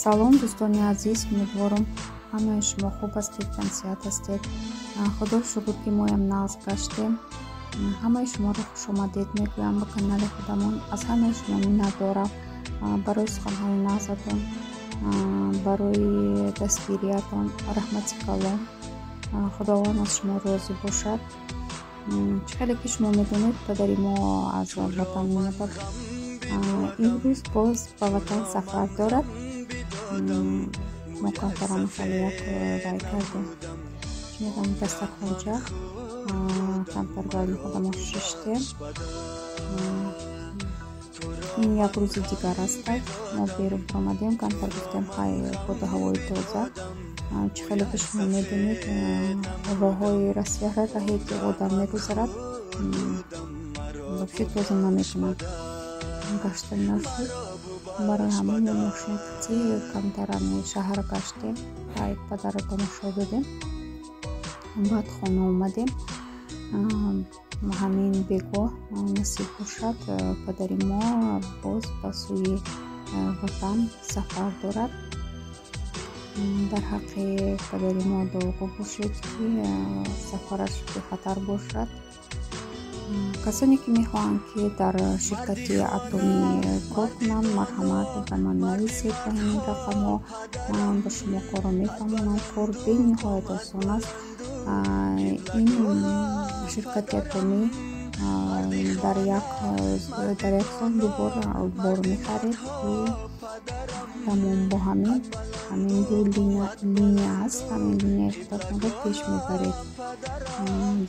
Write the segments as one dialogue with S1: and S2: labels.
S1: салом дӯстони азиз, умедворам ҳамаи шумо хуб ҳастед, ҷансиҳат ҳастед. Худои шукр ки моям нағз гаштем. ҳамаи шуморо хушомадед мегӯям ба канали худамон. аз ҳамаи шумо миннат дорам барои суханҳои нағзатон, барои дастгириятон. раҳмати калон. худованд аз шумо розӣ бошад. чӣ хеле ки шумо медонед, падари мо аз ватан меёбад. имрӯз боз ба ватан сафар дорад. мо камтарам хеле як вай кардем. Чӣ мегӯям дастархонҷа камтар ба худам шиштем. ин як рӯзи дигар аст. мо берун омадем, камтар гуфтем хай боду ҳавои тоза. чӣ хеле ки шумо медонед, роҳҳои Россияро раҳе ки одам мегузарад вообще тоза наметавонад гаштан нашуд. барои ҳамин мошин такси камтарами шаҳр гаштем, падарро тамошо додем, баъд хона омадем. ҳамин бегоҳ насиб бошад, падари мо боз ба сӯи ватан сафар дорад. дар ҳаққи падари мо дуо бошед ки сафараш бехатар бошад. касоне ки мехоҳанд ки дар ширкати атомӣ кор кунанд, марҳамат ба ман нависед ба ин рақамҳо. ман ба шумо корро мефаҳмонам. кор бениҳоят осон аст. ин ширкати атомӣ дар як сол бор мехаред ки тамом бо ҳамин ду линия аст. ҳамин линияи худатонро пеш мебаред.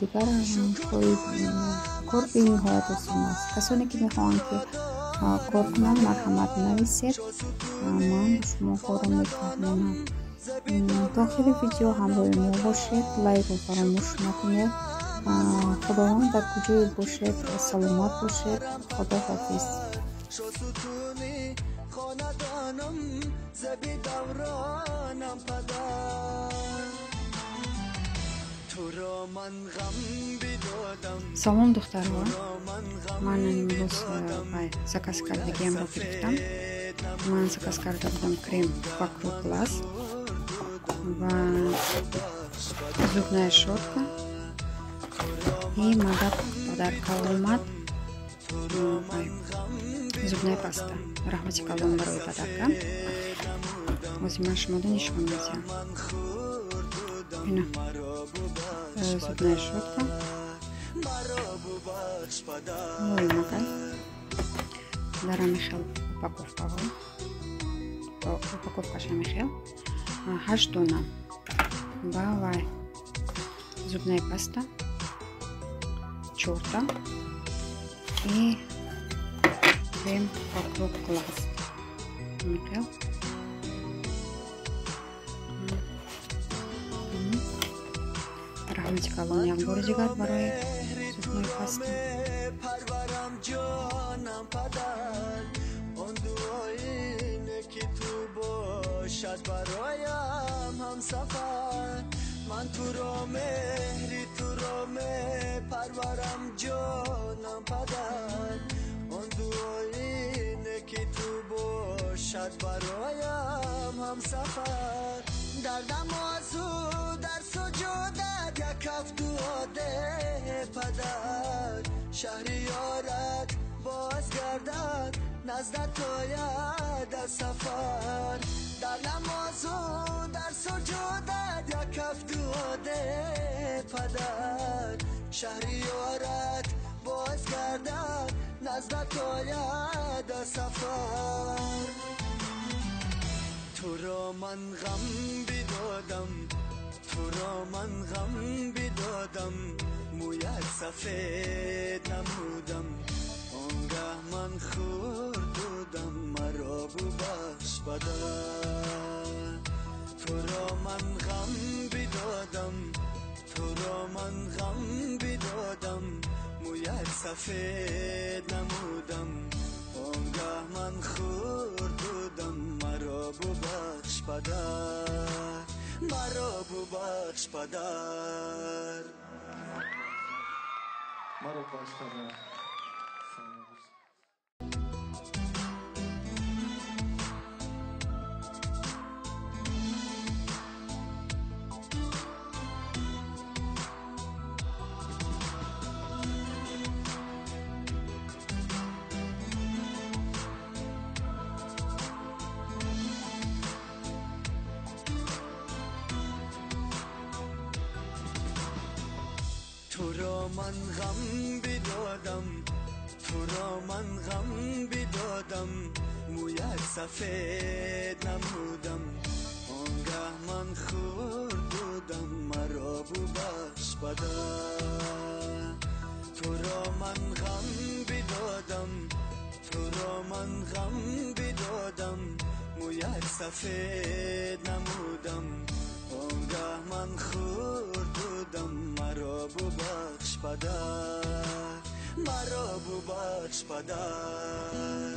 S1: дигар кор бениҳоят осон аст. касоне ки мехоҳанд ки кор кунанд, марҳамат нависед. ман ба шумо корро мефаҳмонам. то охири видео ҳамроҳи мо бошед. лайкро фаромӯш накунед. худованд дар куҷое бошед саломат бошед. худо ҳофиз. салом духтарҳо, ман имрӯз заказ кардагиамро гирифтам. ман заказ карда будам крем вокруг глаз ва зубная щетка и мадад подарка омад. зубная паста. раҳмати калон барои подарка. ҳозир ман шуморо нишон медиҳам. ина зубная щетка, магай дар амихел упаковкаш амихел 8 дона ва вай зубная паста 4 и крем вокруг глаз амихел. раҳмати калон як бори дигар барои зубной паста. من تو را مهری تو را پرورم جانم پدر. اون دعایینه که تو باشد برایم هم سفر. دردم آزو در سجودت یک هفت دعاده پدر. شهریارت باز گردد نزدت آید از سفر. در نمازو در سجودت یک هفت دعاده پدر. شهریارت باز گردد نزدت آید از سفر. تو را من غم بدادم، تو را من غم بدادم، مویت سفید نمودم، آنگه من خورد بودم مرا ببخش پدر. تو را من غم بدادم، تو را من غم بدادم، مویت سفید نمودم، آنگه من خورد بودم مرا ببخش پدر، مرا ببخش پدر، مرا ببخش پدر.
S2: تو را من غم بدادم، تو را من غم بدادم، مویت سفید نمودم، آنگه من خورد بودم مرا ببخش پدر. تو را من غم بدادم، تو را من غم بدادم، مویت سفید نمودم، آنگه من خورد بودم مرا ببخش پدر، مرا ببخش پدر.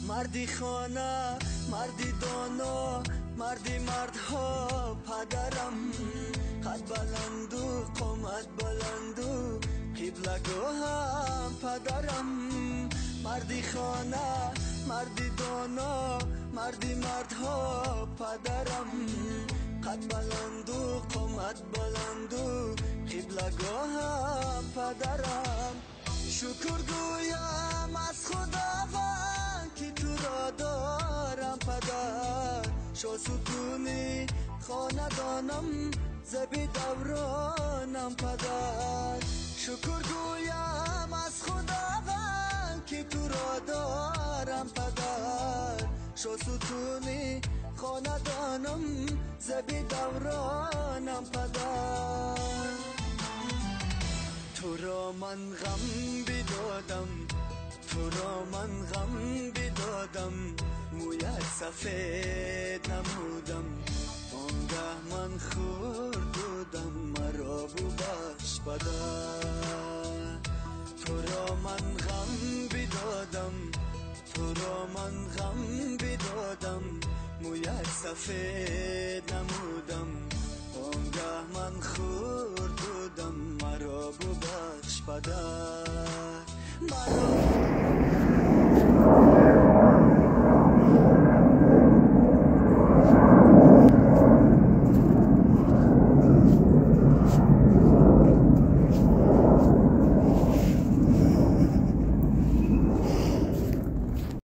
S2: مردی خانه، مردی دانا، مردی مردها پدرم، قد بلند و قامت بلند و قبلگاهم پدرم. مردی خانه، مردی دانا، مردی مردها پدرم، قد بلند و قامت بلند و قبلگاهم پدرم. شکر گویم از خداوند که تو را دارم پدر، شو ستونی خاندانم زبی دورانم پدر. شکر گویم از خداوند که تو را دارم پدر، شو ستونی خاندانم زبی دورانم پدر. تو را من غم بدادم، تو را من غم بدادم، مویت سفید نمودم، آنگه من خورد بودم مرا ببخش پدر. تو را من غم بدادم، تو را من غم بدادم، مویت سفید نمودم، آنگه من خورد بودم مرا ببخش پدر، مرا